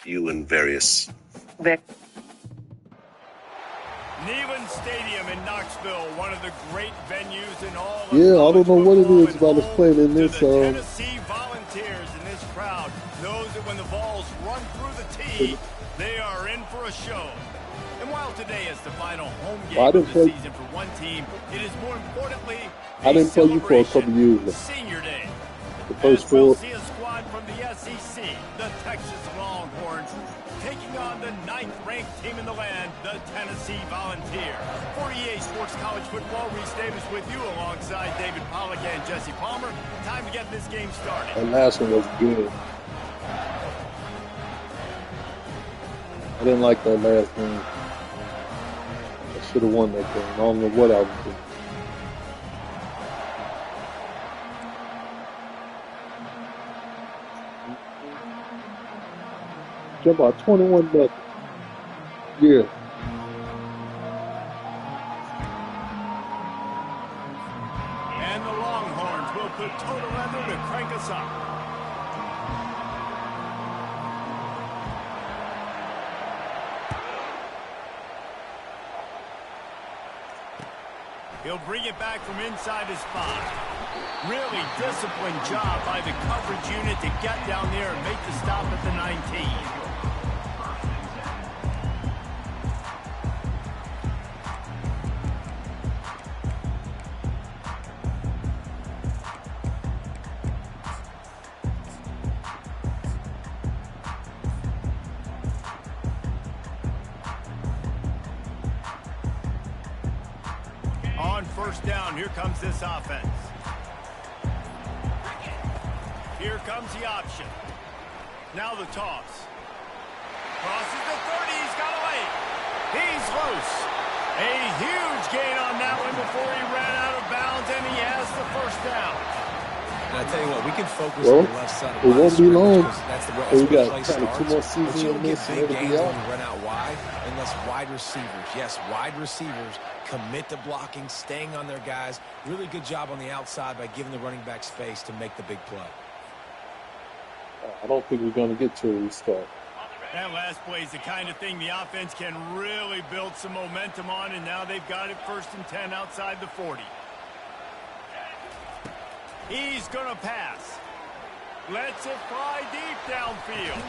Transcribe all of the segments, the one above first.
you in various. Neyland Stadium in Knoxville, one of the great venues in all of I don't know what it is about us playing in this. Tennessee Volunteers, and this crowd knows that when the balls run through the tee, they are in for a show. And while today is the final home game of the season for one team, it is more importantly I didn't play you for a couple years now. Senior Day. The first four. We'll see a squad from the SEC, the Texas Longhorns, taking on the 9th-ranked team in the land, the Tennessee Volunteers. For EA Sports College Football, Reese Davis with you alongside David Pollack and Jesse Palmer. Time to get this game started. That last one was good. I didn't like that last game. I should have won that game. I don't know what I was doing. Jump out 21 bucks. Yeah. And the Longhorns will put total leather to crank us up. He'll bring it back from inside his spot. Really disciplined job by the coverage unit to get down there and make the stop at the 19. On first down, here comes this offense. Here comes the option. Now the toss. Crosses the 30. He's got away. He's loose. A huge gain on that one before he ran out of bounds, and he has the first down. And I tell you what, we can focus on the left side of the it won't be long. That's We got play kind of 2 more seasons but you don't in get this, big and it'll gains be when out. you run out wide unless wide receivers, yes, wide receivers commit to blocking, staying on their guys. Really good job on the outside by giving the running back space to make the big play. I don't think we're going to get to a restart. That last play is the kind of thing the offense can really build some momentum on, and now they've got it 1st and 10 outside the 40. He's going to pass. Lets it fly deep downfield.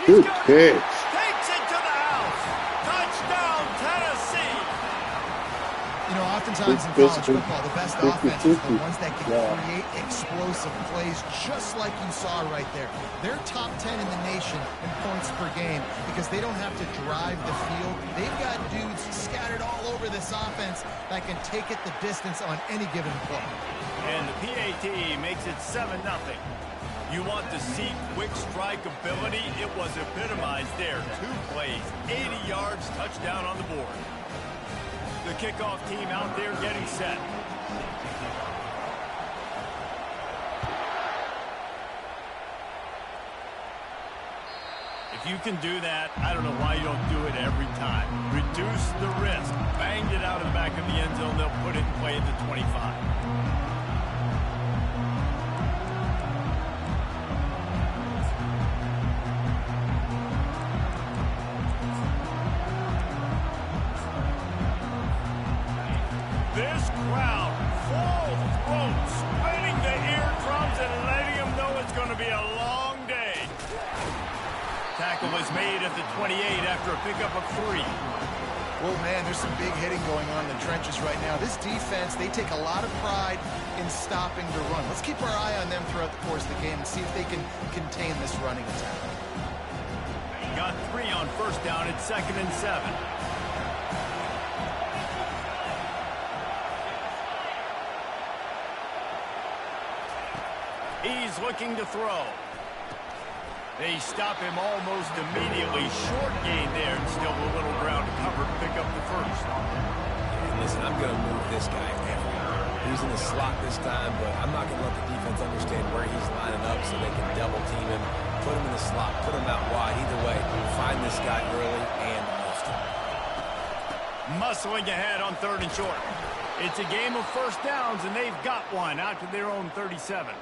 Good catch. Takes it to the house. Touchdown, Tennessee. You know, oftentimes in college football, the best offenses are the ones that can create explosive plays, just like you saw right there. They're top 10 in the nation in points per game because they don't have to drive the field. They've got dudes scattered all over this offense that can take it the distance on any given play. And the PAT makes it 7-0. You want to see quick strike ability? It was epitomized there. 2 plays, 80 yards, touchdown on the board. The kickoff team out there getting set. If you can do that, I don't know why you don't do it every time. Reduce the risk. Banged it out of the back of the end zone. They'll put it in play at the 25. This crowd, full throat, splitting the eardrums and letting them know it's going to be a long day. Tackle is made at the 28 after a pickup of 3. Well, man, there's some big hitting going on in the trenches right now. This defense, they take a lot of pride in stopping the run. Let's keep our eye on them throughout the course of the game and see if they can contain this running attack. Got 3 on first down at 2nd and 7. He's looking to throw. They stop him almost immediately. Short gain there, and still a little ground to cover to pick up the first. And listen, I'm going to move this guy everywhere. He's in the slot this time, but I'm not going to let the defense understand where he's lining up so they can double team him, put him in the slot, put him out wide. Either way, find this guy early and most him. Muscling ahead on 3rd and short. It's a game of first downs, and they've got one out to their own 37.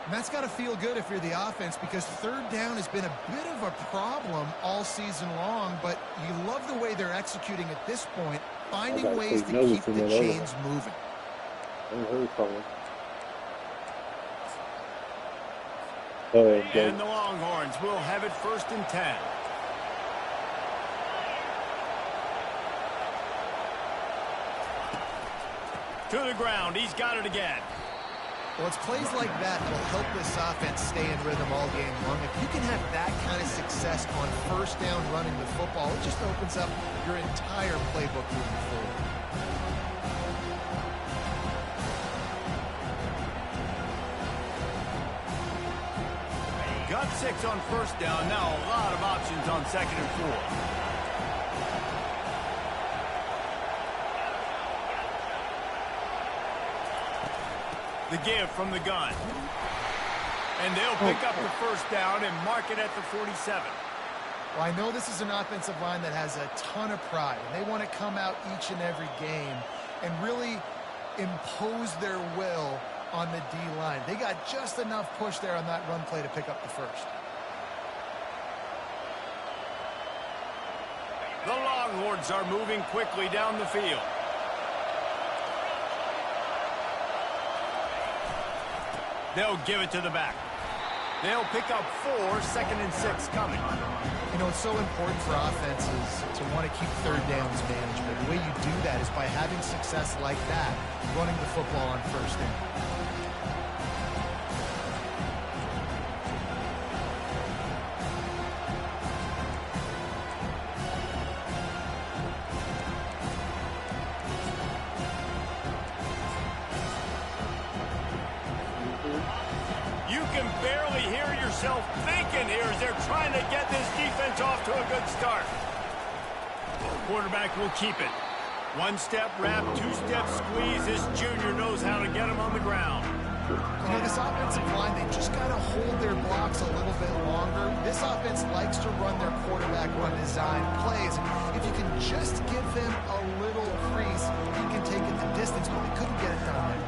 And that's got to feel good if you're the offense, because third down has been a bit of a problem all season long, but you love the way they're executing at this point, finding ways to keep the chains moving. And the Longhorns will have it 1st and 10. To the ground. He's got it again. Well, it's plays like that that will help this offense stay in rhythm all game long. If you can have that kind of success on 1st down running the football, it just opens up your entire playbook moving forward. Got 6 on 1st down. Now a lot of options on 2nd and 4. The give from the gun. And they'll pick up the 1st down and mark it at the 47. Well, I know this is an offensive line that has a ton of pride, and they want to come out each and every game and really impose their will on the D-line. They got just enough push there on that run play to pick up the 1st. The Longhorns are moving quickly down the field. They'll give it to the back. They'll pick up 4, 2nd and 6 coming. You know, it's so important for offenses to want to keep third downs managed, but the way you do that is by having success like that, running the football on 1st down. Thinking here as they're trying to get this defense off to a good start. Quarterback will keep it. 1-step wrap, 2-step squeeze. This junior knows how to get him on the ground. You know, this offensive line, they just got to hold their blocks a little bit longer. This offense likes to run their quarterback run design plays. If you can just give them a little crease, you can take it the distance, but they couldn't get it done there.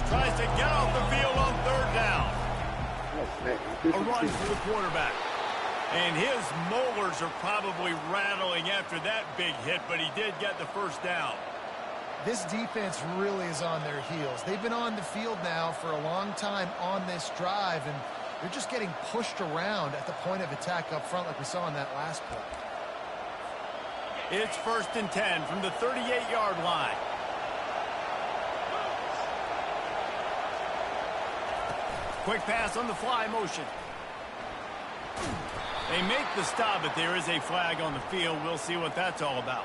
Tries to get off the field on 3rd down. A run for the quarterback. And his molars are probably rattling after that big hit, but he did get the 1st down. This defense really is on their heels. They've been on the field now for a long time on this drive, and they're just getting pushed around at the point of attack up front like we saw in that last play. It's 1st and 10 from the 38-yard line. Quick pass on the fly motion. They make the stop, but there is a flag on the field. We'll see what that's all about.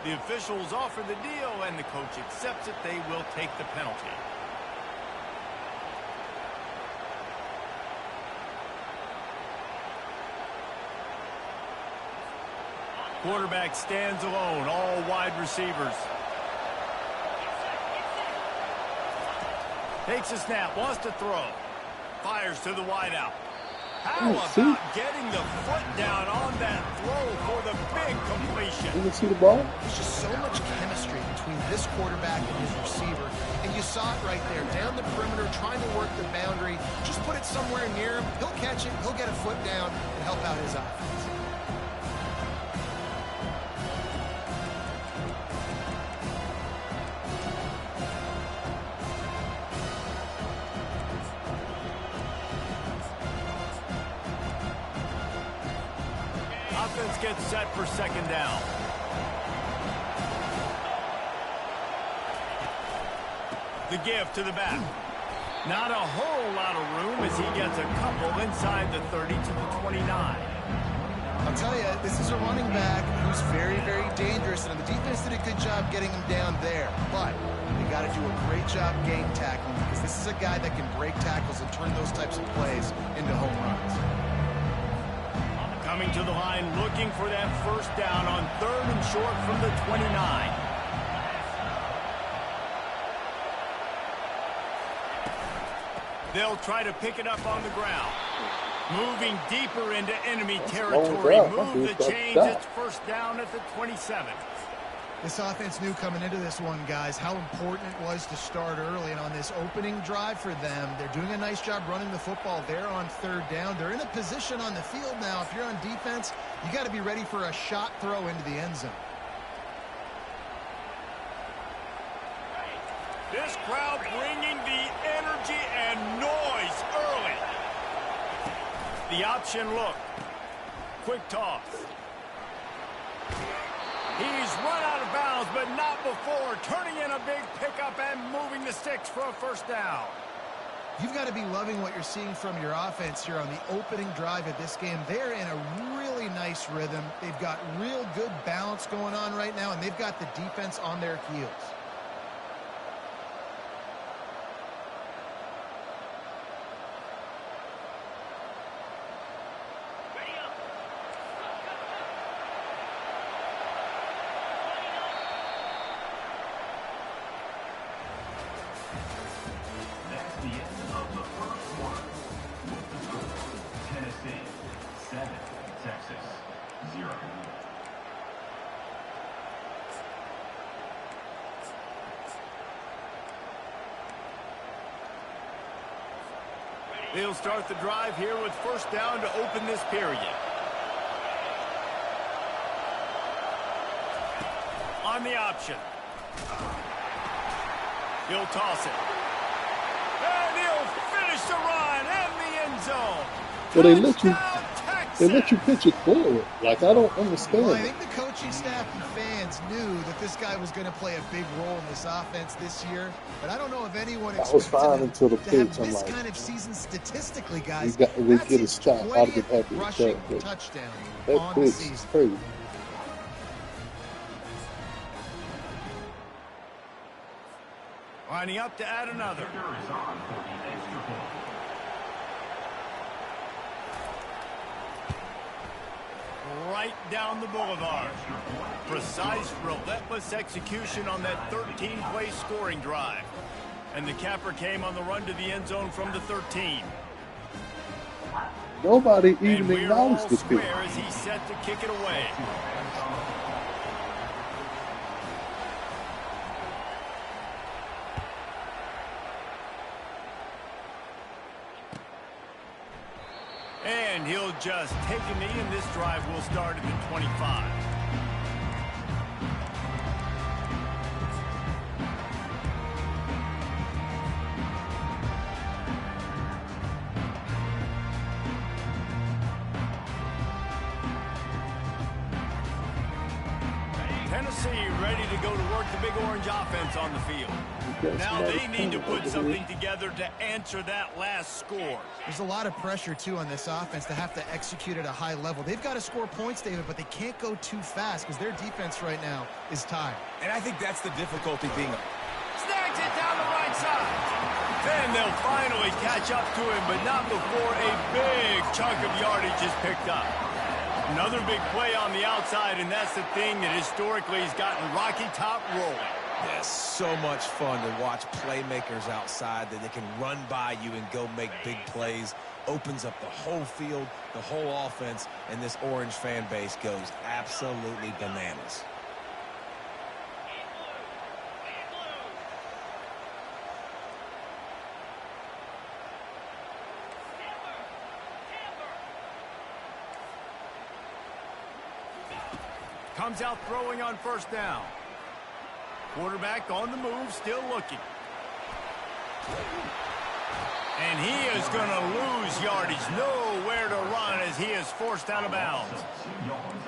The officials offer the deal, and the coach accepts it. They will take the penalty. Quarterback stands alone, all wide receivers. Takes a snap, wants to throw. Fires to the wideout. How about getting the foot down on that throw for the big completion? You can see the ball? There's just so much chemistry between this quarterback and his receiver. And you saw it right there, down the perimeter, trying to work the boundary. Just put it somewhere near him. He'll catch it. He'll get a foot down and help out his offense. Offense gets set for 2nd down. The give to the back. Not a whole lot of room as he gets a couple inside the 30 to the 29. I'll tell you, this is a running back who's very, very dangerous, and the defense did a good job getting him down there. But they got to do a great job game tackling, because this is a guy that can break tackles and turn those types of plays into home runs. Coming to the line, looking for that 1st down on 3rd and short from the 29. They'll try to pick it up on the ground. Moving deeper into enemy territory. Move the chains. It's first down at the 27. This offense knew coming into this one, guys, how important it was to start early. And on this opening drive for them, they're doing a nice job running the football there on third down. They're in a position on the field now. If you're on defense, you got to be ready for a shot throw into the end zone. This crowd bringing the energy and noise early. The option look. Quick toss. He's run out of bounds, but not before. Turning in a big pickup and moving the sticks for a first down. You've got to be loving what you're seeing from your offense here on the opening drive of this game. They're in a really nice rhythm. They've got real good balance going on right now, and they've got the defense on their heels. They'll start the drive here with first down to open this period. On the option. He'll toss it. And he'll finish the run in the end zone. Well, they let you pitch it forward. Like, I don't understand. Well, I think the coaching staff and fans knew that this guy was going to play a big role in this offense this year. But I don't know if anyone expected him until the to pitch. have this kind of season statistically, guys. We get a shot. I'd get happy with rushing that. Touchdown That on pitch the is season. crazy. Lining up to add another. Right down the boulevard. Precise, relentless execution on that 13-play scoring drive. And the capper came on the run to the end zone from the 13. Nobody And even we're all acknowledged the pitch. square as he's set to kick it away. And he'll just take a knee, and this drive will start at the 25. Tennessee ready to go to work the Big Orange offense on the field. Now they need to put something together to answer that last score. There's a lot of pressure, too, on this offense to have to execute at a high level. They've got to score points, David, but they can't go too fast because their defense right now is tired. And I think that's the difficulty being... Snags it down the right side. Then they'll finally catch up to him, but not before a big chunk of yardage is picked up. Another big play on the outside, and that's the thing that historically has gotten Rocky Top rolling. Yes, so much fun to watch playmakers outside that they can run by you and go make big plays. Opens up the whole field, the whole offense, and this Orange fan base goes absolutely bananas. Comes out throwing on first down. Quarterback on the move, still looking. And he is going to lose yardage. Nowhere to run as he is forced out of bounds.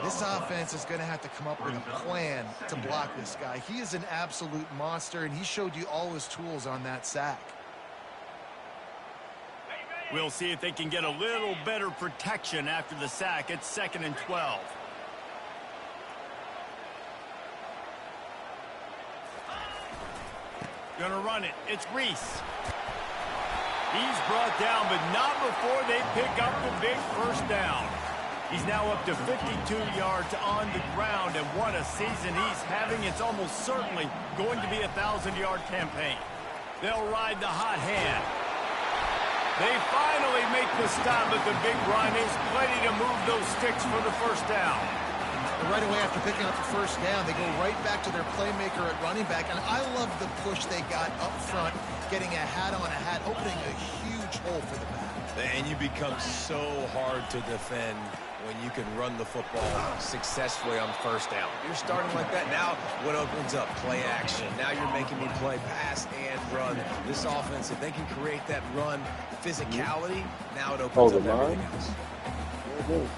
This offense is going to have to come up with a plan to block this guy. He is an absolute monster, and he showed you all his tools on that sack. We'll see if they can get a little better protection after the sack. It's 2nd and 12. Gonna run it. It's Reese. He's brought down, but not before they pick up the big first down. He's now up to 52 yards on the ground, and what a season he's having. It's almost certainly going to be a 1,000-yard campaign. They'll ride the hot hand. They finally make the stop, but the big run is plenty to move those sticks for the first down. And right away after picking up the first down, they go right back to their playmaker at running back. And I love the push they got up front, getting a hat on a hat, opening a huge hole for the back. And you become so hard to defend when you can run the football successfully on first down. You're starting like that. Now what opens up? Play action. Now you're making me play pass and run. This offense, if they can create that run physicality, now it opens up everything else. There it is.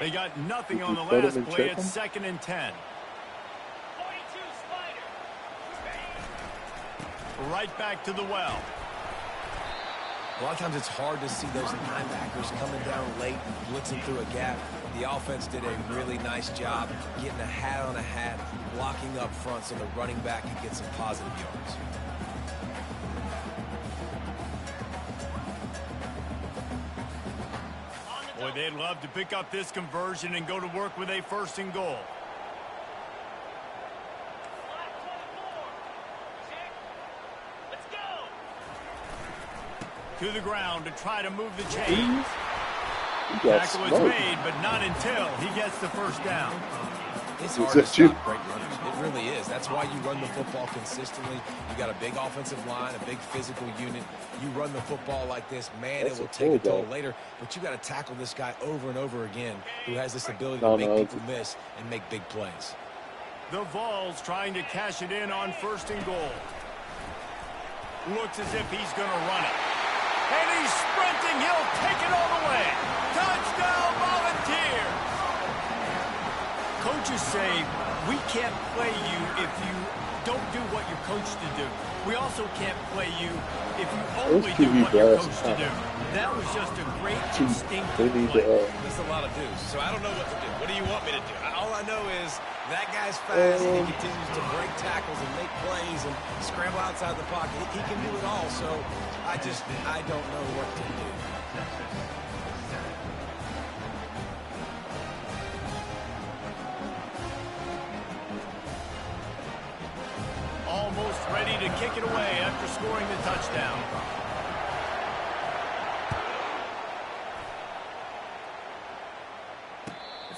They got nothing on the last play. It's 2nd and 10. Right back to the well. A lot of times it's hard to see those linebackers coming down late, blitzing through a gap. The offense did a really nice job getting a hat on a hat, blocking up front so the running back can get some positive yards. Boy, they'd love to pick up this conversion and go to work with a 1st and goal. To the ground to try to move the chains. Tackle is made, but not until he gets the first down. It's hard to stop great runners. It really is. That's why you run the football consistently. You got a big offensive line, a big physical unit. You run the football like this, man, it will take a toll later. But you got to tackle this guy over and over again who has this ability to make people miss and make big plays. The Vols trying to cash it in on 1st and goal. Looks as if he's going to run it. And he's sprinting. He'll take it all the way. Touchdown, Volunteers! Coaches say, we can't play you if you don't do what you're coached to do. We also can't play you if you only do what you're coached to do. That was just a great instinctive play. That's a lot of do's, so I don't know what to do. What do you want me to do? All I know is that guy's fast, and he continues to break tackles and make plays and scramble outside the pocket. He can do it all, so I don't know what to do. Almost ready to kick it away after scoring the touchdown.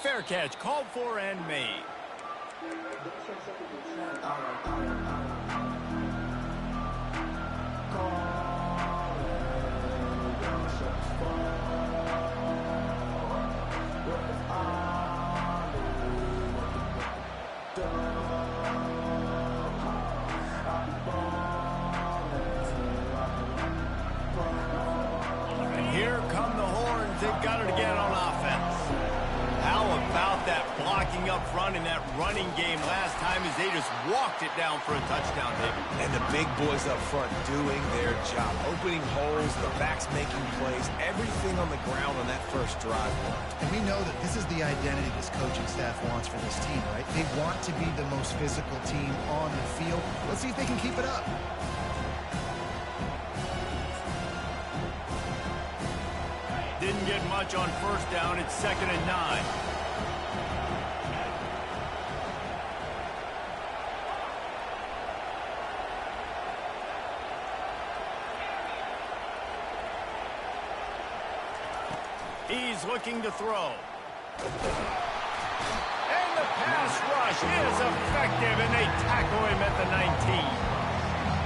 Fair catch called for and made. Here come the horns. They've got it again on offense. How about that blocking up front in that running game last time as they just walked it down for a touchdown, David? And the big boys up front doing their job. Opening holes, the backs making plays, everything on the ground on that first drive. And we know that this is the identity this coaching staff wants for this team, right? They want to be the most physical team on the field. Let's see if they can keep it up. Didn't get much on 1st down. It's 2nd and 9. He's looking to throw. And the pass rush is effective, and they tackle him at the 19.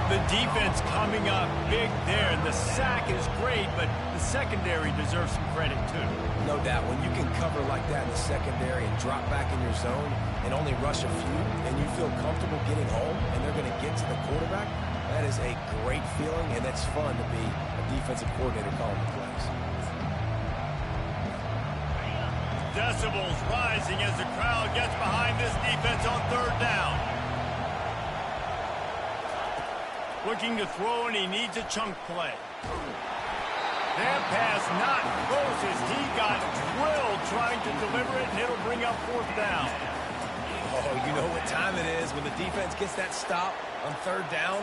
The defense coming up big there. The sack is great, but the secondary deserves some credit, too. No doubt. When you can cover like that in the secondary and drop back in your zone and only rush a few, and you feel comfortable getting home, and they're going to get to the quarterback, that is a great feeling, and it's fun to be a defensive coordinator calling the plays. Decibels rising as the crowd gets behind this defense on 3rd down. Looking to throw, and he needs a chunk play. That pass not close as he got drilled trying to deliver it, and it'll bring up 4th down. Oh, you know what time it is when the defense gets that stop on 3rd down.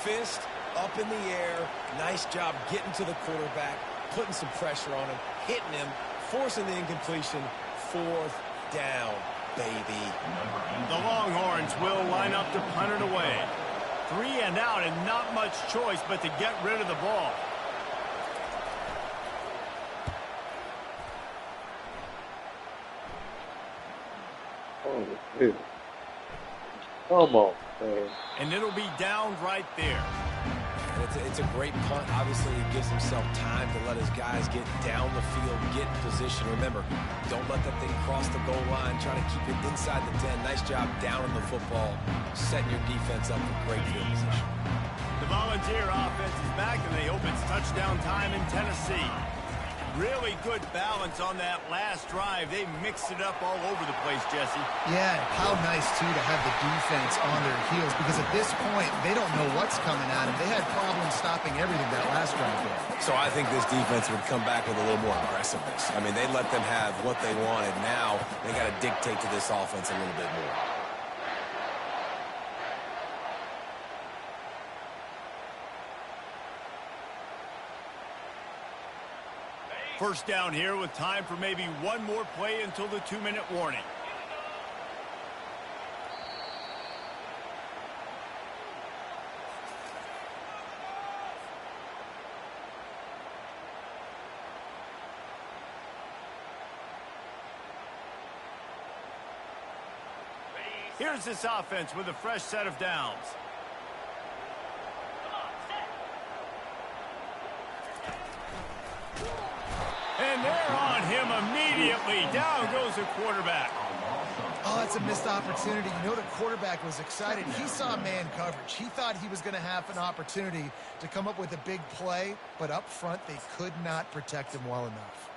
Fist up in the air. Nice job getting to the quarterback, putting some pressure on him, hitting him, forcing the incompletion. 4th down, baby. The Longhorns will line up to punt it away. 3 and out and not much choice but to get rid of the ball. Oh, dude. Come on, man. And it'll be down right there. And it's a great punt. Obviously, he gives himself time to let his guys get down the field, get in position. Remember, don't let that thing cross the goal line. Try to keep it inside the 10. Nice job down in the football, setting your defense up for great field position. The Volunteer offense is back, and they hope it's touchdown time in Tennessee. Really good balance on that last drive. They mixed it up all over the place, Jesse. Yeah, and how nice, too, to have the defense on their heels, because at this point, they don't know what's coming at them. They had problems stopping everything that last drive there. So I think this defense would come back with a little more aggressiveness. I mean, they let them have what they wanted. Now they got to dictate to this offense a little bit more. First down here with time for maybe one more play until the 2-minute warning. Here's this offense with a fresh set of downs. And they're on him immediately. Down goes the quarterback. Oh, that's a missed opportunity. You know, the quarterback was excited. He saw man coverage. He thought he was going to have an opportunity to come up with a big play, but up front, they could not protect him well enough.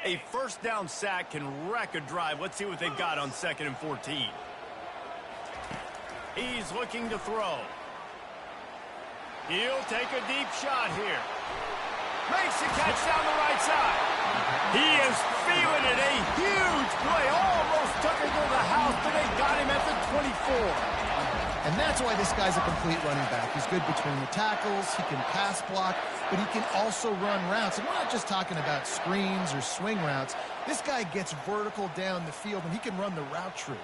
A first down sack can wreck a drive. Let's see what they've got on 2nd and 14. He's looking to throw. He'll take a deep shot here. Makes the catch down the right side. He is feeling it. A huge play. Almost took it to the house, but they got him at the 24. And that's why this guy's a complete running back. He's good between the tackles. He can pass block, but he can also run routes. And we're not just talking about screens or swing routes. This guy gets vertical down the field, and he can run the route tree.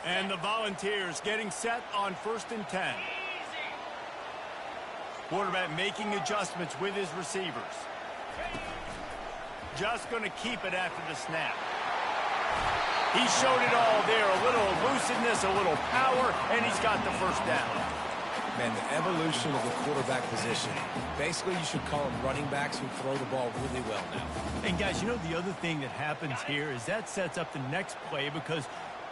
And the Volunteers getting set on 1st and 10. Quarterback making adjustments with his receivers. Just going to keep it after the snap. He showed it all there. A little elusiveness, a little power, and he's got the first down. Man, the evolution of the quarterback position. Basically, you should call them running backs who throw the ball really well now. And guys, you know the other thing that happens here is that sets up the next play because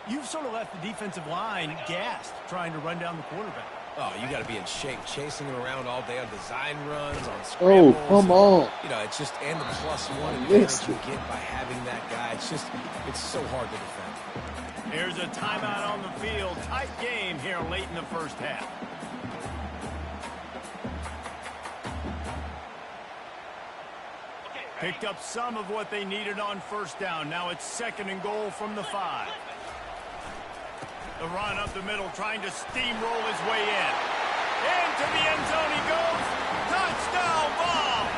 you've sort of left the defensive line gassed trying to run down the quarterback. Oh, you got to be in shape, chasing him around all day on design runs, on scrambles. Oh, come on. You know, it's just, and the +1 advantage you get by having that guy. It's just, it's so hard to defend. Here's a timeout on the field. Tight game here late in the first half. Picked up some of what they needed on first down. Now it's 2nd and goal from the 5. The run up the middle, trying to steamroll his way in. Into the end zone he goes. Touchdown ball.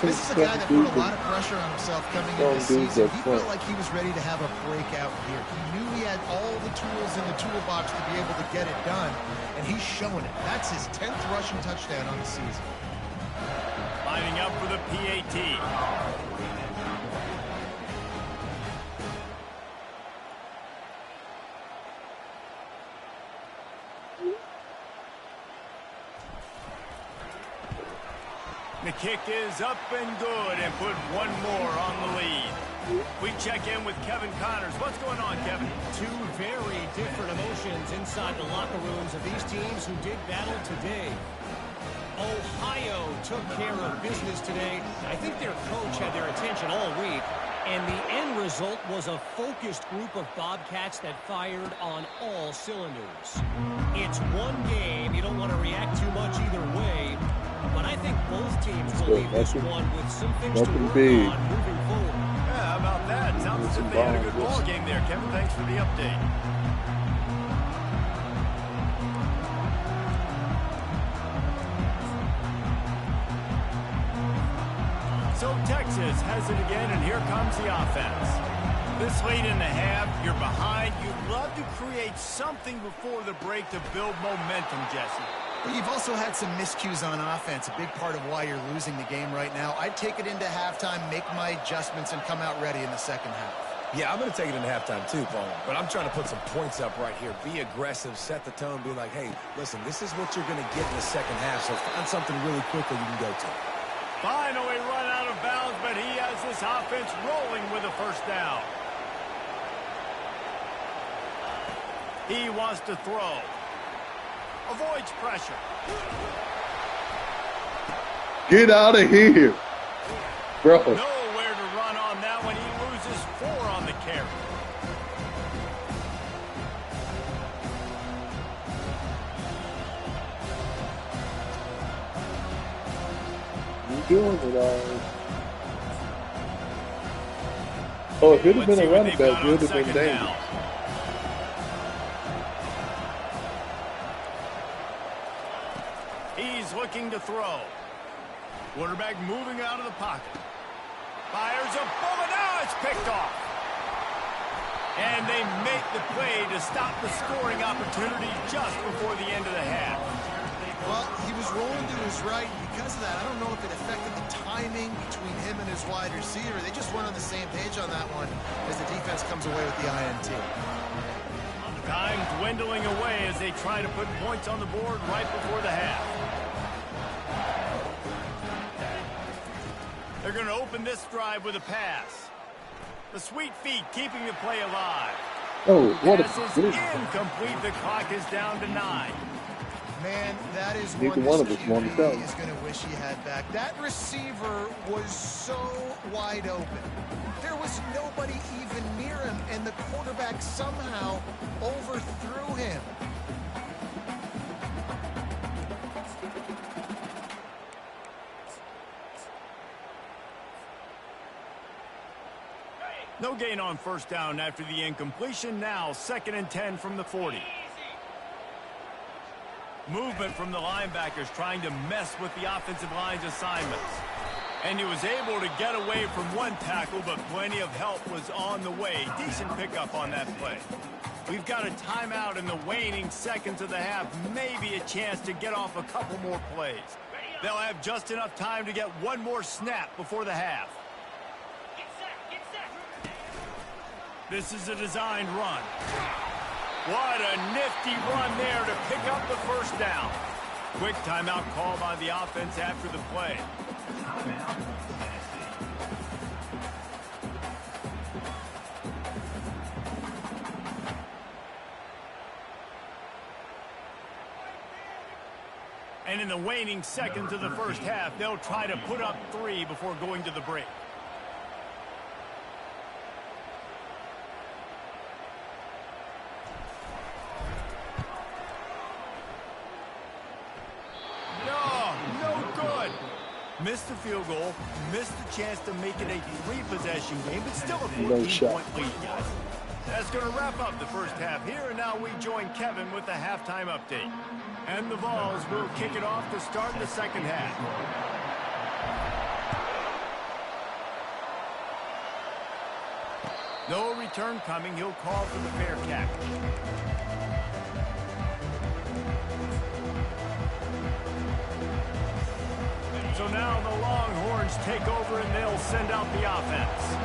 This is a guy that put a lot of pressure on himself coming into the season. He felt like he was ready to have a breakout here. He knew he had all the tools in the toolbox to be able to get it done, and he's showing it. That's his 10th rushing touchdown on the season. Lining up for the PAT. The kick is up and good and put one more on the lead. We check in with Kevin Connors. What's going on, Kevin? Two very different emotions inside the locker rooms of these teams who did battle today. Ohio took care of business today. I think their coach had their attention all week, and the end result was a focused group of Bobcats that fired on all cylinders. It's one game. You don't want to react too much either way, but I think both teams will leave this one with some things to work on moving forward. Yeah, how about that? Sounds as if they had a good ball game there, Kevin. Thanks for the update. So Texas has it again, and here comes the offense. This late in the half, you're behind. You'd love to create something before the break to build momentum, Jesse. But you've also had some miscues on offense, a big part of why you're losing the game right now. I'd take it into halftime, make my adjustments, and come out ready in the second half. Yeah, I'm going to take it into halftime too, Paul. But I'm trying to put some points up right here. Be aggressive, set the tone, be like, hey, listen, this is what you're going to get in the second half, so find something really quickly you can go to. Finally run out of bounds, but he has this offense rolling with a first down. He wants to throw. Avoids pressure. Get out of here, bro. Nowhere to run on that one. He loses 4 on the carry. You doing it all? Oh, if it had been a running back, it would have been dangerous. He's looking to throw. Quarterback moving out of the pocket. Fires a bullet. Now it's picked off. And they make the play to stop the scoring opportunity just before the end of the half. Well, he was rolling to his right. Because of that, I don't know if it affected the timing between him and his wide receiver. They just weren't on the same page on that one as the defense comes away with the INT. Time dwindling away as they try to put points on the board right before the half. They're going to open this drive with a pass. The sweet feet keeping the play alive. Oh, what a pass is incomplete. The clock is down to 9. Man, that is Neither one of us wanted to tell. is going to wish he had back. That receiver was so wide open. There was nobody even near him, and the quarterback somehow overthrew him. No gain on first down after the incompletion. Now 2nd and 10 from the 40. Movement from the linebackers trying to mess with the offensive line's assignments. And he was able to get away from one tackle, but plenty of help was on the way. Decent pickup on that play. We've got a timeout in the waning seconds of the half. Maybe a chance to get off a couple more plays. They'll have just enough time to get one more snap before the half. This is a designed run. What a nifty run there to pick up the first down. Quick timeout call by the offense after the play. And in the waning seconds of the first half, they'll try to put up 3 before going to the break. Missed the field goal, missed the chance to make it a 3-possession game, but still a 14-point lead, guys. That's going to wrap up the first half here, and now we join Kevin with the halftime update. And the Vols will kick it off to start the second half. No return coming. He'll call for the fair catch. So now the Longhorns take over and they'll send out the offense.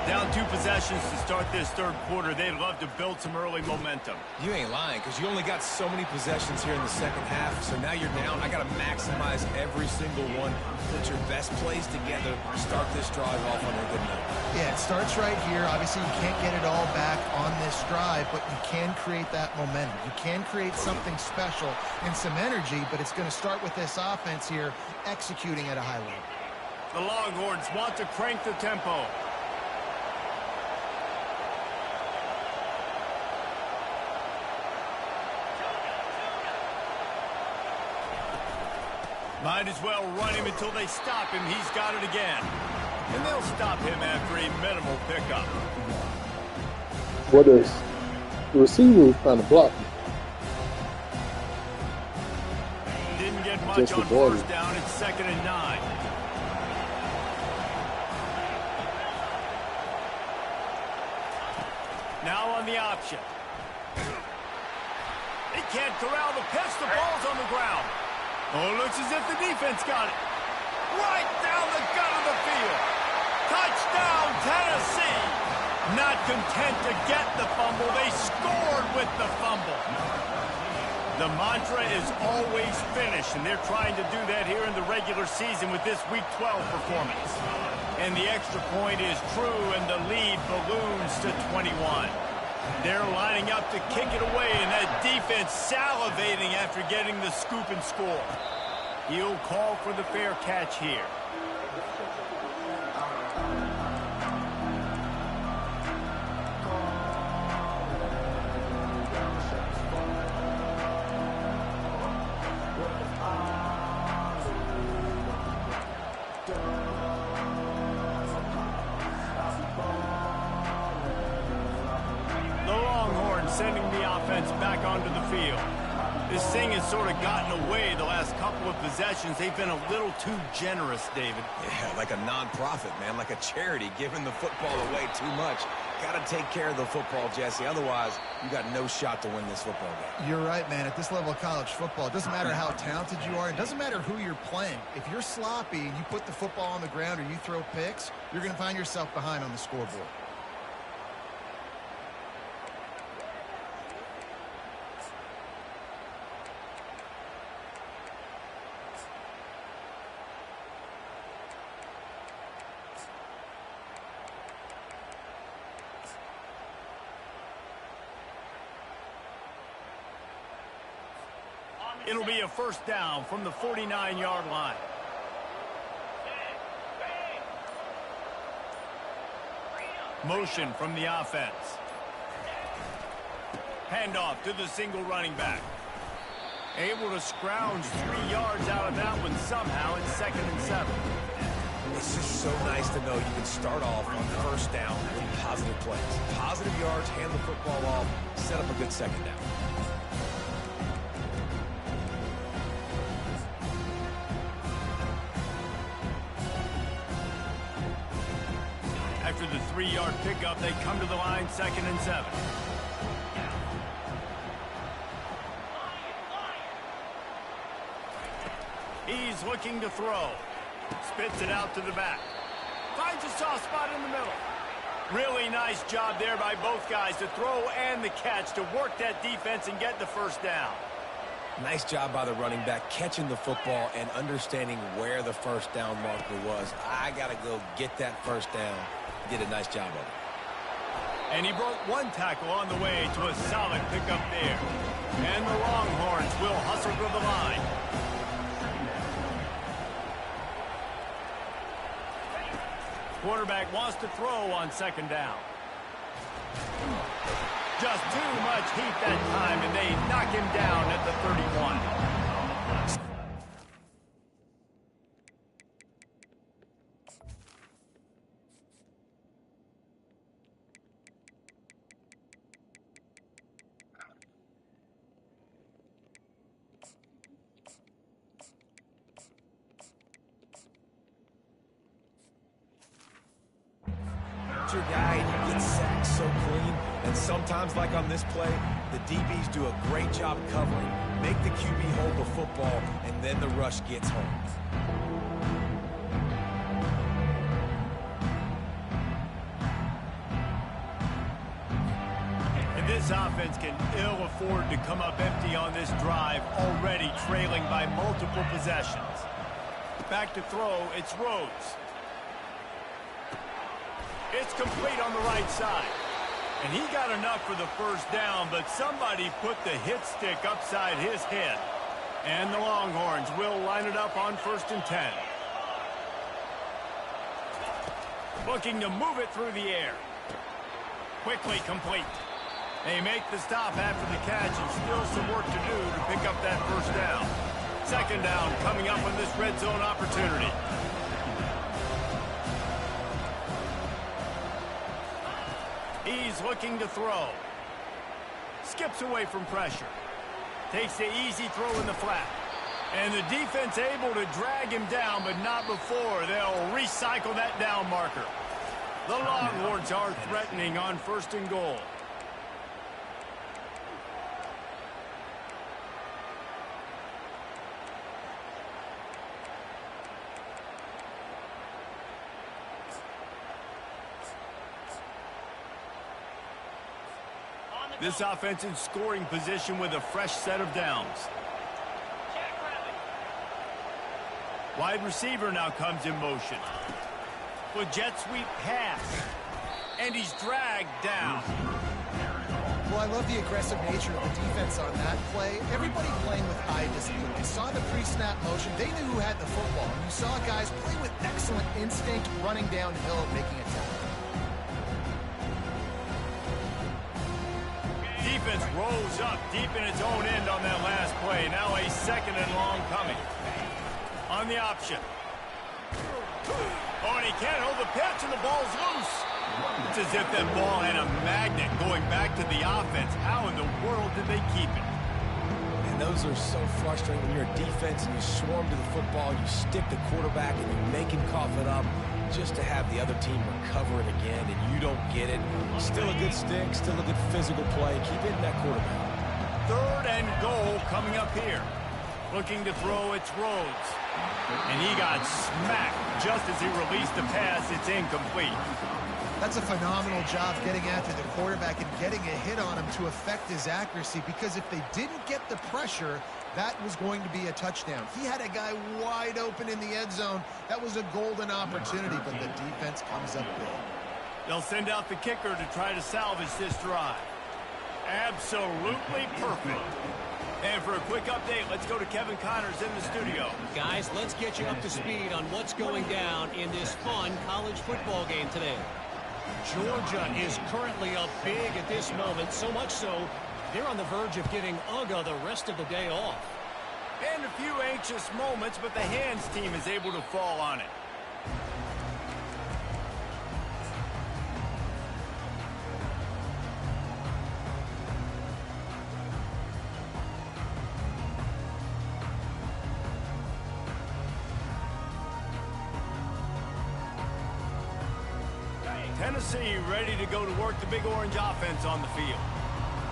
Down 2 possessions to start this third quarter. They'd love to build some early momentum. You ain't lying, because you only got so many possessions here in the second half, so now you're down. I got to maximize every single one. Put your best plays together. Start this drive off on a good note. Yeah, it starts right here. Obviously, you can't get it all back on this drive, but you can create that momentum. You can create something special and some energy, but it's going to start with this offense here executing at a high level. The Longhorns want to crank the tempo. Might as well run him until they stop him. He's got it again. And they'll stop him after a minimal pickup. What is the receiver was trying to block him? Didn't get much Just on avoided. first down. It's 2nd and 9. Now on the option. They can't corral the pitch. The ball's on the ground. Oh, looks as if the defense got it. Right down the gut of the field. Touchdown, Tennessee. Not content to get the fumble, they scored with the fumble. The mantra is always finish, and they're trying to do that here in the regular season with this Week 12 performance. And the extra point is true, and the lead balloons to 21. They're lining up to kick it away, and that defense salivating after getting the scoop and score. He'll call for the fair catch here. Sending the offense back onto the field. This thing has sort of gotten away the last couple of possessions. They've been a little too generous, David. Yeah, like a non-profit, man, like a charity, giving the football away too much. Got to take care of the football, Jesse. Otherwise, you got no shot to win this football game. You're right, man. At this level of college football, it doesn't matter how talented you are. It doesn't matter who you're playing. If you're sloppy and you put the football on the ground or you throw picks, you're going to find yourself behind on the scoreboard. It'll be a first down from the 49-yard line. Motion from the offense. Handoff to the single running back. Able to scrounge 3 yards out of that one somehow. It's 2nd and 7. It's just so nice to know you can start off on first down with positive plays. Positive yards, hand the football off, set up a good second down. After the 3-yard pickup, they come to the line, 2nd and 7. He's looking to throw. Spits it out to the back. Finds a soft spot in the middle. Really nice job there by both guys to throw and the catch to work that defense and get the first down. Nice job by the running back catching the football and understanding where the first down marker was. I got to go get that first down. Did a nice job of it. And he broke one tackle on the way to a solid pickup there. And the Longhorns will hustle to the line. Quarterback wants to throw on 2nd down. Just too much heat that time, and they knock him down at the 31. Your guy, he gets sacked so clean, and sometimes, like on this play, the DBs do a great job covering, make the QB hold the football, and then the rush gets home. And this offense can ill afford to come up empty on this drive, already trailing by multiple possessions. Back to throw, it's Rhodes. It's complete on the right side. And he got enough for the first down, but somebody put the hit stick upside his head. And the Longhorns will line it up on 1st and 10. Looking to move it through the air. Quickly complete. They make the stop after the catch, and still some work to do to pick up that first down. 2nd down coming up on this red zone opportunity. He's looking to throw. Skips away from pressure. Takes the easy throw in the flat. And the defense able to drag him down, but not before they'll recycle that down marker. The Longhorns are threatening on 1st and goal. This offense in scoring position with a fresh set of downs. Wide receiver now comes in motion. With jet sweep pass. And he's dragged down. Well, I love the aggressive nature of the defense on that play. Everybody playing with eye discipline. They saw the pre-snap motion. They knew who had the football. And you saw guys play with excellent instinct, running downhill and making a tackle. Defense rolls up deep in its own end on that last play. Now a 2nd and long coming. On the option. Oh, and he can't hold the pitch, and the ball's loose. It's as if that ball had a magnet going back to the offense. How in the world did they keep it? And those are so frustrating when you're a defense and you swarm to the football, you stick the quarterback, and you make him cough it up just to have the other team recover it again, and you don't get it. Still a good stick, still a good physical play. Keep hitting that quarterback. 3rd and goal coming up here. Looking to throw, it's Rhodes. And he got smacked just as he released the pass. It's incomplete. That's a phenomenal job getting after the quarterback and getting a hit on him to affect his accuracy, because if they didn't get the pressure, that was going to be a touchdown. He had a guy wide open in the end zone. That was a golden opportunity, but the defense comes up big. They'll send out the kicker to try to salvage this drive. Absolutely perfect. And for a quick update, let's go to Kevin Connors in the studio. Guys, let's get you up to speed on what's going down in this fun college football game today. Georgia is currently up big at this moment, so much so they're on the verge of giving UGA the rest of the day off. And a few anxious moments, but the hands team is able to fall on it. Tennessee ready to go to work the Big Orange offense on the field.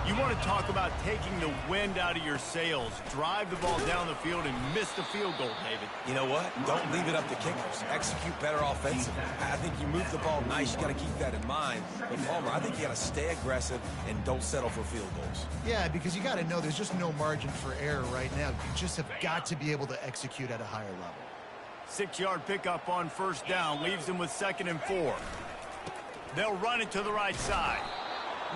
You want to talk about taking the wind out of your sails. Drive the ball down the field and miss the field goal, David. You know what? Don't leave it up to kickers. Execute better offensively. I think you move the ball nice. You got to keep that in mind. But, Palmer, I think you got to stay aggressive and don't settle for field goals. Yeah, because you got to know there's just no margin for error right now. You just have got to be able to execute at a higher level. 6-yard pickup on 1st down. Leaves them with 2nd and 4. They'll run it to the right side.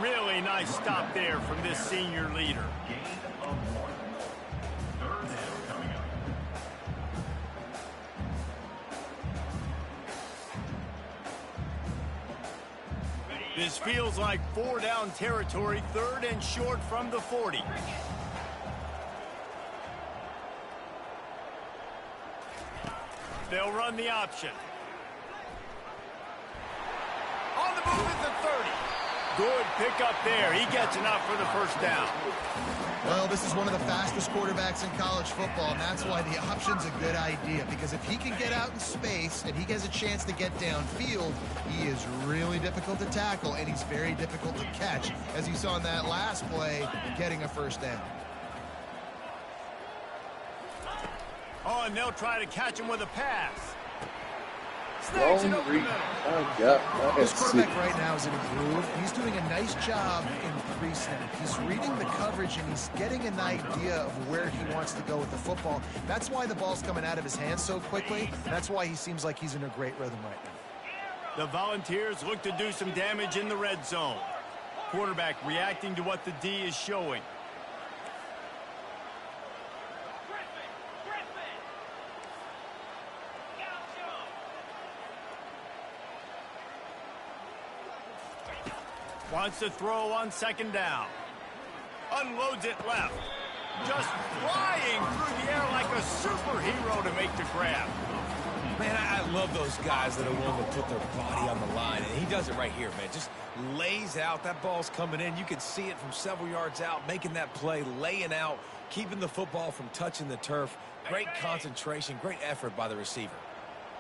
Really nice stop there from this senior leader. This feels like 4-down territory, 3rd and short from the 40. They'll run the option. On the move at the 30. Good pickup there. He gets enough for the 1st down. Well, this is one of the fastest quarterbacks in college football, and that's why the option's a good idea, because if he can get out in space and he has a chance to get downfield, he is really difficult to tackle, and he's very difficult to catch, as you saw in that last play, getting a 1st down. Oh, and they'll try to catch him with a pass. Snags it over the middle. This quarterback right now is in a groove. He's doing a nice job in pre-snap. He's reading the coverage, and he's getting an idea of where he wants to go with the football. That's why the ball's coming out of his hands so quickly. That's why he seems like he's in a great rhythm right now. The Volunteers look to do some damage in the red zone. Quarterback reacting to what the D is showing. Wants to throw on 2nd down. Unloads it left. Just flying through the air like a superhero to make the grab. Man, I love those guys that are willing to put their body on the line, and he does it right here, man. Just lays out. That ball's coming in. You can see it from several yards out, making that play, laying out, keeping the football from touching the turf. Great concentration, great effort by the receiver.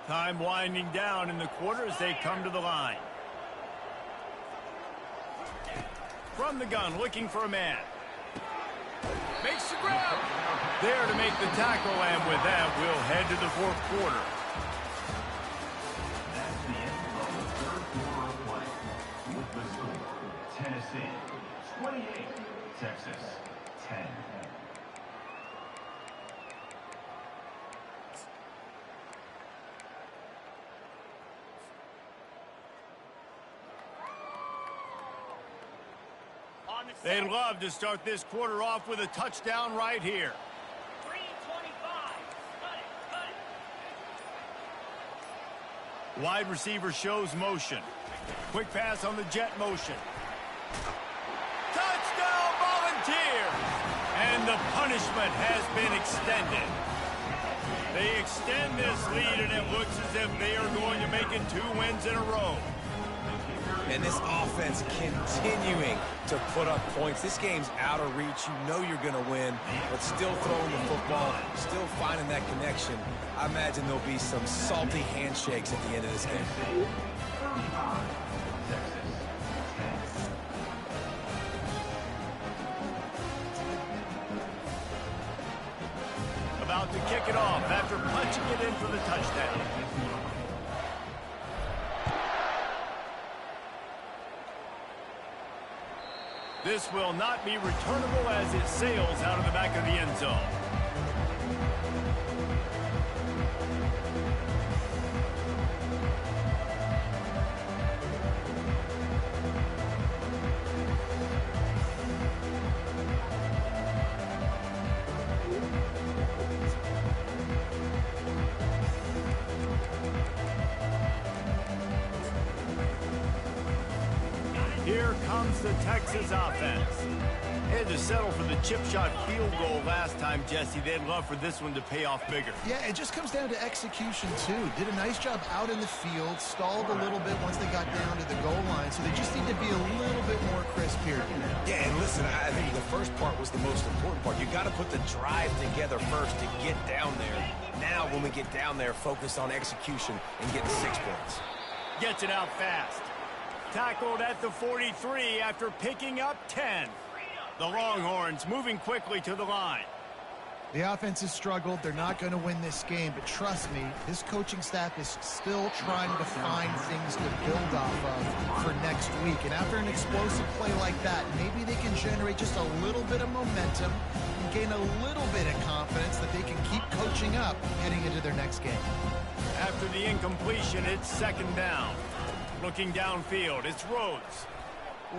Time winding down in the quarter as they come to the line. From the gun, looking for a man. Makes the grab. There to make the tackle, and with that, we'll head to the fourth quarter. That's the end of the third quarter of play. With the score, Tennessee 28, Texas 10. They'd love to start this quarter off with a touchdown right here. 3:25. Cut it. Wide receiver shows motion. Quick pass on the jet motion. Touchdown, Volunteers! And the punishment has been extended. They extend this lead, and it looks as if they are going to make it 2 wins in a row. And this offense continuing to put up points. This game's out of reach. You know you're going to win, but still throwing the football, still finding that connection. I imagine there'll be some salty handshakes at the end of this game. 35, Texas 10. About to kick it off after punching it in for the touchdown. This will not be returnable as it sails out of the back of the end zone. Here comes the Texas offense. Had to settle for the chip shot field goal last time, Jesse. They'd love for this one to pay off bigger. Yeah, it just comes down to execution, too. Did a nice job out in the field, stalled a little bit once they got down to the goal line, so they just need to be a little bit more crisp here. Yeah, and listen, I think the first part was the most important part. You got to put the drive together first to get down there. Now, when we get down there, focus on execution and getting 6 points. Gets it out fast. Tackled at the 43 after picking up 10. The Longhorns moving quickly to the line. The offense has struggled. They're not going to win this game, but trust me, this coaching staff is still trying to find things to build off of for next week. And after an explosive play like that, maybe they can generate just a little bit of momentum and gain a little bit of confidence that they can keep coaching up heading into their next game. After the incompletion, it's second down. Looking downfield, it's Rhodes.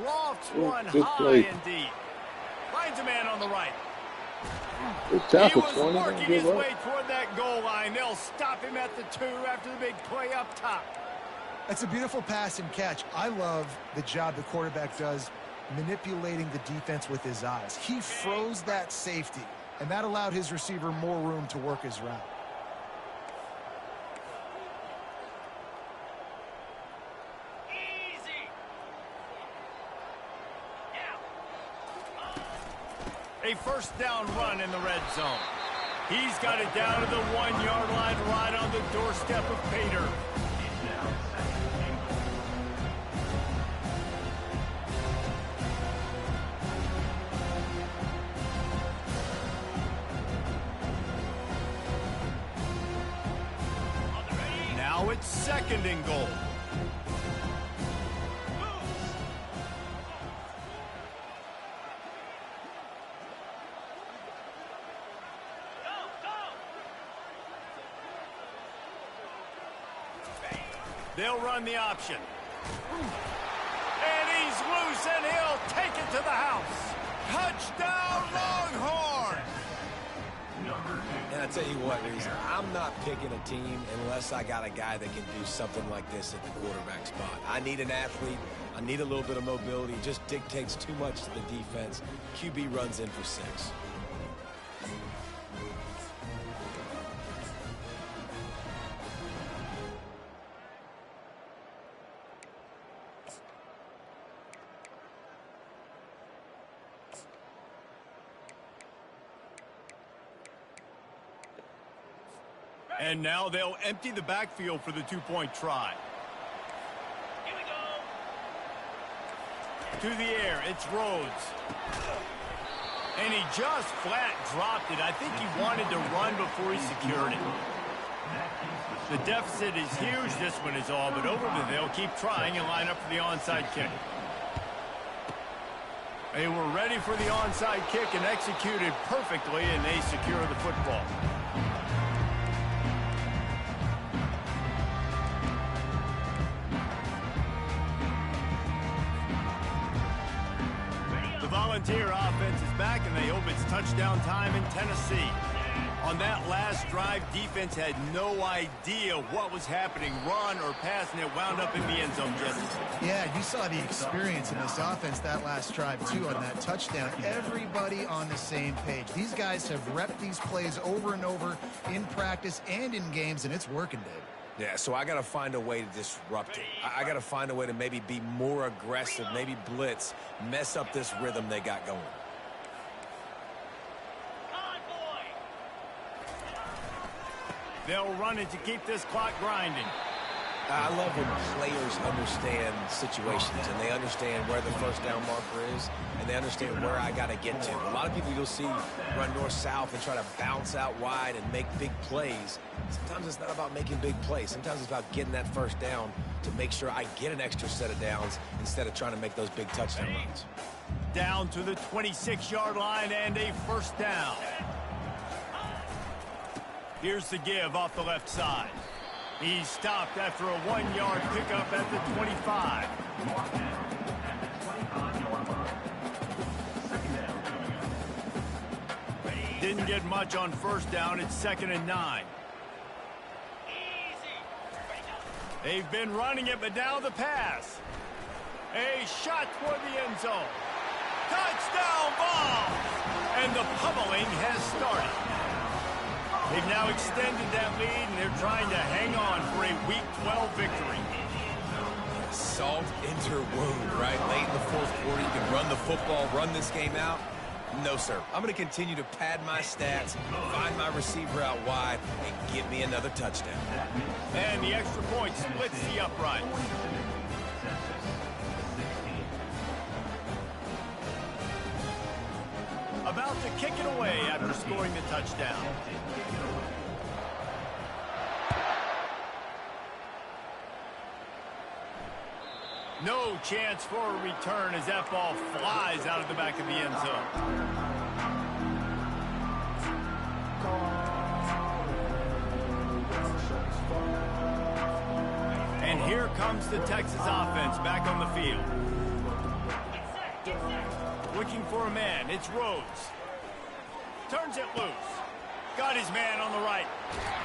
Lofts one high and deep. Finds a man on the right. He was working his way toward that goal line. They'll stop him at the 2 after the big play up top. That's a beautiful pass and catch. I love the job the quarterback does manipulating the defense with his eyes. He froze that safety, and that allowed his receiver more room to work his route. A first down run in the red zone. He's got it down to the 1-yard line right on the doorstep of Pater. Now it's second and goal. They'll run the option. And he's loose, and he'll take it to the house. Touchdown, Longhorns! And I tell you what, Reese, I'm not picking a team unless I got a guy that can do something like this at the quarterback spot. I need an athlete. I need a little bit of mobility. It just dictates too much to the defense. QB runs in for 6. And now they'll empty the backfield for the two-point try. Here we go. To the air, it's Rhodes. And he just flat dropped it. I think he wanted to run before he secured it. The deficit is huge, this one is all, but over the they'll keep trying and line up for the onside kick. They were ready for the onside kick and executed perfectly, and they secure the football. The Volunteer offense is back, and they hope it's touchdown time in Tennessee. On that last drive, defense had no idea what was happening, run or pass, and it wound up in the end zone, Jesse. Yeah, you saw the experience in this offense that last drive, too, on that touchdown. Everybody on the same page. These guys have repped these plays over and over in practice and in games, and it's working, Dave. Yeah, so I got to find a way to disrupt it. I got to find a way to maybe be more aggressive, maybe blitz, mess up this rhythm they got going. They'll run it to keep this clock grinding. I love when players understand situations and they understand where the first down marker is and they understand where I got to get to. A lot of people you'll see run north-south and try to bounce out wide and make big plays. Sometimes it's not about making big plays. Sometimes it's about getting that first down to make sure I get an extra set of downs instead of trying to make those big touchdown runs. Down to the 26-yard line and a first down. Here's the give off the left side. He's stopped after a 1-yard pickup at the 25. Didn't get much on first down. It's 2nd and 9. They've been running it, but now the pass. A shot toward the end zone. Touchdown ball! And the pummeling has started. They've now extended that lead, and they're trying to hang on for a Week 12 victory. Salt into her wound, right? Late in the fourth quarter, you can run the football, run this game out. No, sir. I'm going to continue to pad my stats, find my receiver out wide, and get me another touchdown. And the extra point splits the upright. About to kick it away after scoring the touchdown. No chance for a return as that ball flies out of the back of the end zone. And here comes the Texas offense back on the field. Looking for a man, it's Rhodes. Turns it loose. Got his man on the right.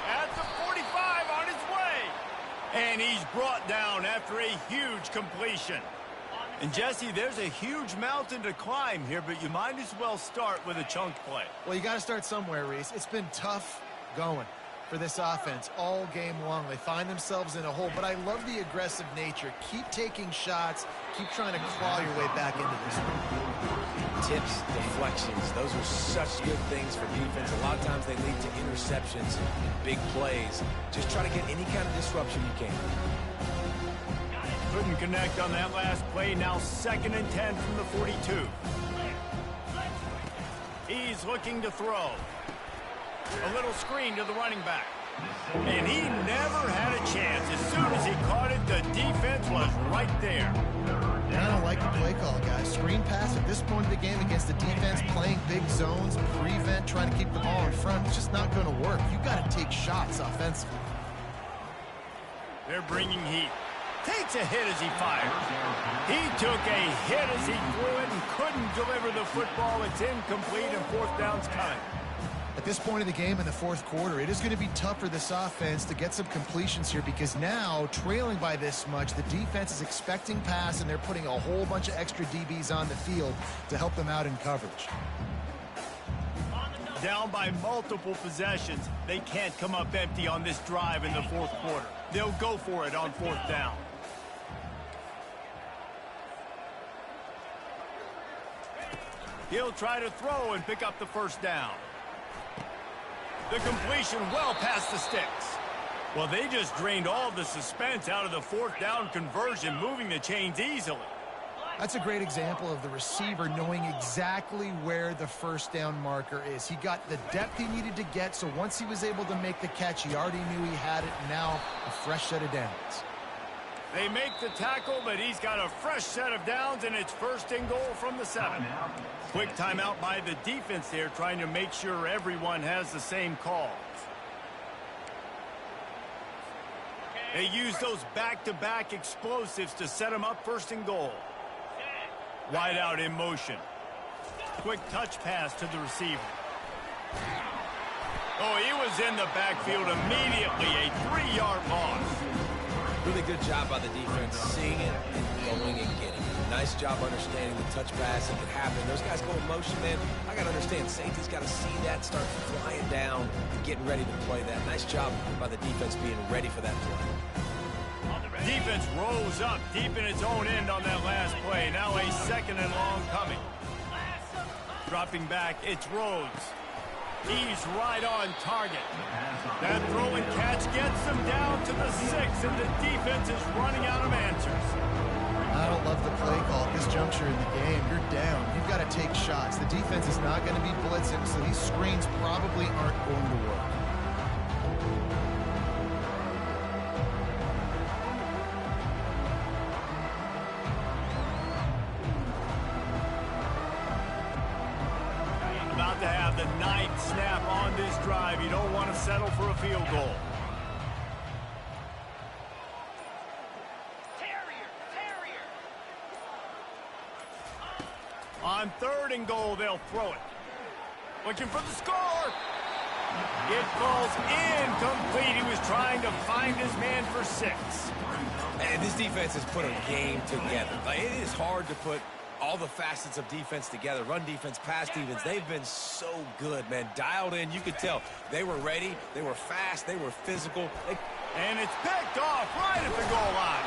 At the 45 on his way. And he's brought down after a huge completion. And Jesse, there's a huge mountain to climb here, but you might as well start with a chunk play. Well, you got to start somewhere, Reese. It's been tough going for this offense all game long. They find themselves in a hole, but I love the aggressive nature. Keep taking shots. Keep trying to claw your way back into this one. Tips, deflections, those are such good things for defense. A lot of times they lead to interceptions and big plays. Just try to get any kind of disruption you can. Couldn't connect on that last play. Now 2nd and 10 from the 42. He's looking to throw. A little screen to the running back. And he never had a chance. As soon as he caught it, the defense was right there. And I don't like the play call, guys. Screen pass at this point of the game against the defense, playing big zones, prevent, trying to keep the ball in front. It's just not going to work. You got to take shots offensively. They're bringing heat. Takes a hit as he fired. He took a hit as he threw it and couldn't deliver the football. It's incomplete and 4th down's coming. At this point of the game in the 4th quarter, it is going to be tough for this offense to get some completions here because now, trailing by this much, the defense is expecting pass and they're putting a whole bunch of extra DBs on the field to help them out in coverage. Down by multiple possessions, they can't come up empty on this drive in the 4th quarter. They'll go for it on 4th down. He'll try to throw and pick up the first down. The completion well past the sticks. Well, they just drained all the suspense out of the fourth down conversion, moving the chains easily. That's a great example of the receiver knowing exactly where the first down marker is. He got the depth he needed to get, so once he was able to make the catch, he already knew he had it. Now, a fresh set of downs. They make the tackle, but he's got a fresh set of downs, and it's first and goal from the 7. Quick timeout by the defense there, trying to make sure everyone has the same calls. They use those back-to-back explosives to set them up first and goal. Wide out in motion. Quick touch pass to the receiver. Oh, he was in the backfield immediately. A 3-yard loss. Really good job by the defense, seeing it and going and getting it. Nice job understanding the touch pass. It could happen. Those guys go in motion, man. I got to understand, safety's got to see that, start flying down and getting ready to play that. Nice job by the defense being ready for that play. Defense rose up deep in its own end on that last play. Now a second and long coming. Dropping back, it's Rhodes. He's right on target. That throw and catch gets them down to the 6, and the defense is running out of answers. I don't love the play call at this juncture in the game. You're down. You've got to take shots. The defense is not going to be blitzing, so these screens probably aren't going to work. About to have the 9th snap on this drive. You don't want to settle for a field goal. On 3rd and goal, they'll throw it. Looking for the score. It falls incomplete. He was trying to find his man for 6. And this defense has put a game together. Like, it is hard to put all the facets of defense together. Run defense, pass defense. They've been so good, man. Dialed in. You could tell they were ready. They were fast. They were physical. And it's picked off right at the goal line.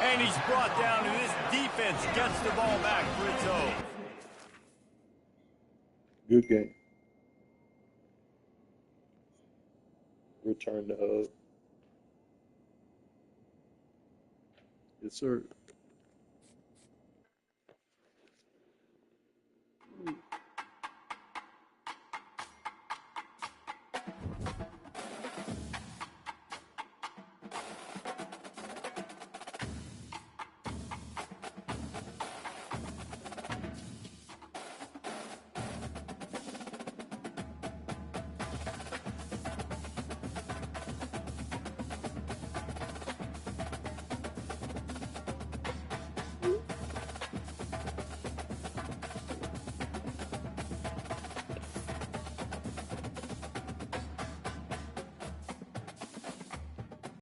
And he's brought down, and this defense gets the ball back for its own. Good game. Return to hub. Yes, sir.